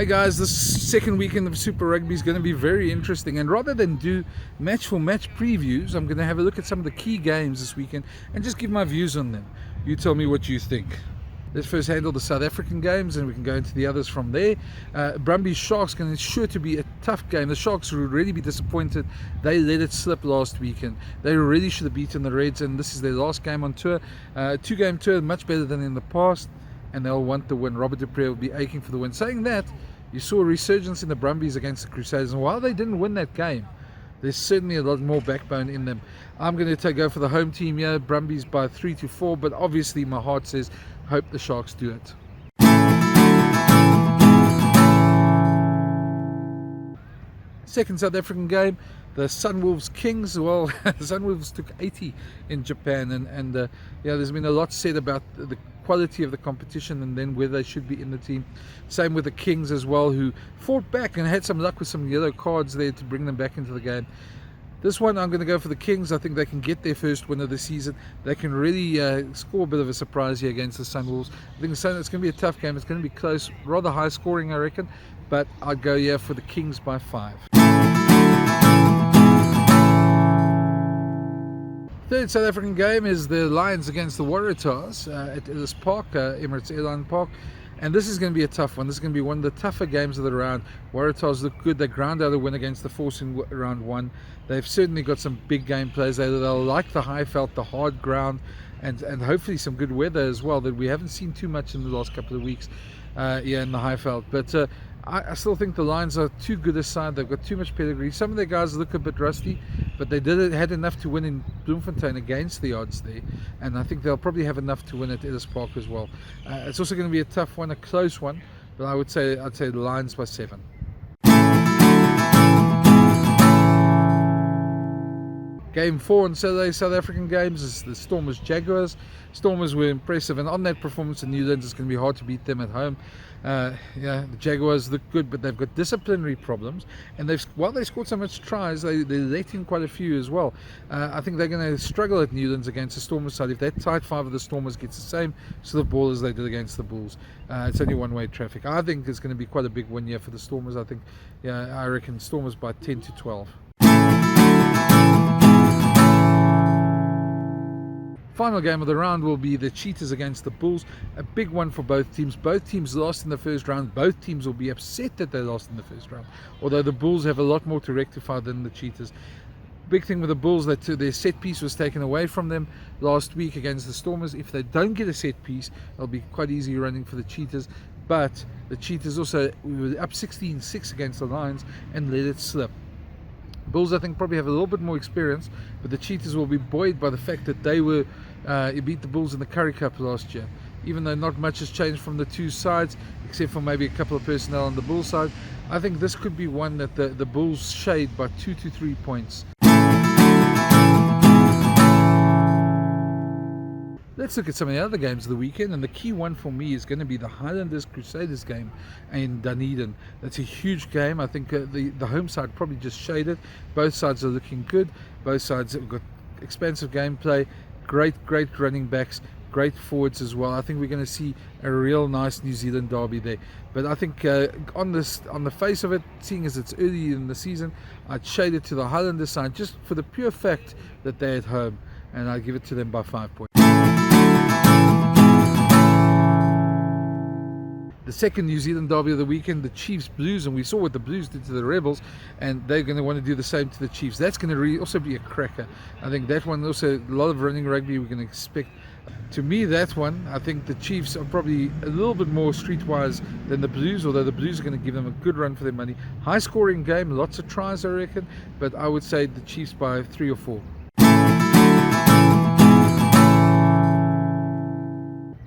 Hey guys, this second weekend of Super Rugby is going to be very interesting, and rather than do match for match previews, I'm going to have a look at some of the key games this weekend and just give my views on them. You tell me what you think. Let's first handle the South African games and we can go into the others from there. Brumbies Sharks going to sure to be a tough game. The Sharks will really be disappointed. They let it slip last weekend. They really should have beaten the Reds, and this is their last game on tour. Two-game tour, much better than in the past, and they'll want the win. Robert Dupree will be aching for the win. Saying that, you saw a resurgence in the Brumbies against the Crusaders, and while they didn't win that game, there's certainly a lot more backbone in them. I'm going to go for the home team here, Brumbies by 3-4, but obviously my heart says hope the Sharks do it. Second South African game, the Sunwolves Kings. Well, the Sunwolves took 80 in Japan, and there's been a lot said about the quality of the competition and then whether they should be in the team. Same with the Kings as well, who fought back and had some luck with some yellow cards there to bring them back into the game. This one, I'm going to go for the Kings. I think they can get their first win of the season. They can really score a bit of a surprise here against the Sunwolves. I think it's going to be a tough game. It's going to be close, rather high scoring, I reckon, but I'd go here for the Kings by 5. Third South African game is the Lions against the Waratahs at Ellis Park, Emirates Airline Park. And this is going to be a tough one. This is going to be one of the tougher games of the round. Waratahs look good. They ground out a win against the Force in round 1. They've certainly got some big game players. They'll like the high felt, the hard ground, and hopefully some good weather as well that we haven't seen too much in the last couple of weeks in the high felt. But I still think the Lions are too good a side. They've got too much pedigree. Some of their guys look a bit rusty, but they had enough to win in Bloemfontein against the odds there, and I think they'll probably have enough to win at Ellis Park as well. It's also going to be a tough one, a close one, but I'd say the Lions by 7. Game 4 on Saturday, South African games, is the Stormers Jaguars. Stormers were impressive, and on that performance in Newlands, it's going to be hard to beat them at home. The Jaguars look good, but they've got disciplinary problems, and while they scored so much tries, they let in quite a few as well. I think they're going to struggle at Newlands against the Stormers side if that tight 5 of the Stormers gets the same sort of ball as they did against the Bulls. It's only one-way traffic. I think it's going to be quite a big win here for the Stormers. I reckon Stormers by 10-12. Final game of the round will be the Cheetahs against the Bulls. A big one for both teams. Both teams lost in the first round. Both teams will be upset that they lost in the first round, although the Bulls have a lot more to rectify than the Cheetahs. Big thing with the Bulls, that their set piece was taken away from them last week against the Stormers. If they don't get a set piece, it'll be quite easy running for the Cheetahs. But the Cheetahs also were up 16-6 against the Lions and let it slip. Bulls, I think, probably have a little bit more experience, but the Cheetahs will be buoyed by the fact that they beat the Bulls in the Currie Cup last year. Even though not much has changed from the two sides, except for maybe a couple of personnel on the Bulls side, I think this could be one that the Bulls shade by 2 to 3 points. Let's look at some of the other games of the weekend, and the key one for me is going to be the Highlanders Crusaders game in Dunedin. That's a huge game. I think the home side probably just shaded. Both sides are looking good. Both sides have got expansive gameplay, great running backs, great forwards as well. I think we're going to see a real nice New Zealand derby there. But I think on the face of it, seeing as it's early in the season, I'd shade it to the Highlanders side just for the pure fact that they're at home, and I'd give it to them by 5 points. The second New Zealand derby of the weekend, the Chiefs Blues, and we saw what the Blues did to the Rebels, and they're going to want to do the same to the Chiefs. That's going to also be a cracker. I think that one also, a lot of running rugby we're going to expect. To me, that one, I think the Chiefs are probably a little bit more streetwise than the Blues, although the Blues are going to give them a good run for their money. High scoring game, lots of tries I reckon, but I would say the Chiefs by 3 or 4.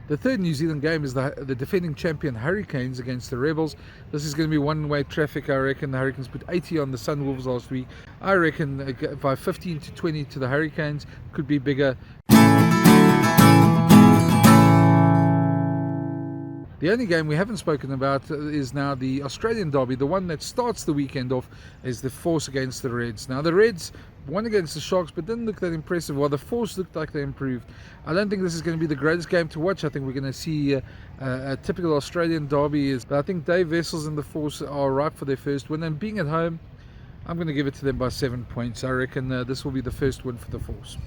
The third New Zealand game is the defending champion Hurricanes against the Rebels. This is going to be one-way traffic, I reckon. The Hurricanes put 80 on the Sunwolves last week. I reckon by 15-20 to the Hurricanes, could be bigger. The only game we haven't spoken about is now the Australian derby. The one that starts the weekend off is the Force against the Reds. Now the Reds, won against the Sharks, but didn't look that impressive. While the Force looked like they improved. I don't think this is going to be the greatest game to watch. I think we're going to see a typical Australian derby. But I think Dave Wessels and the Force are ripe for their first win. And being at home, I'm going to give it to them by 7 points. I reckon this will be the first win for the Force.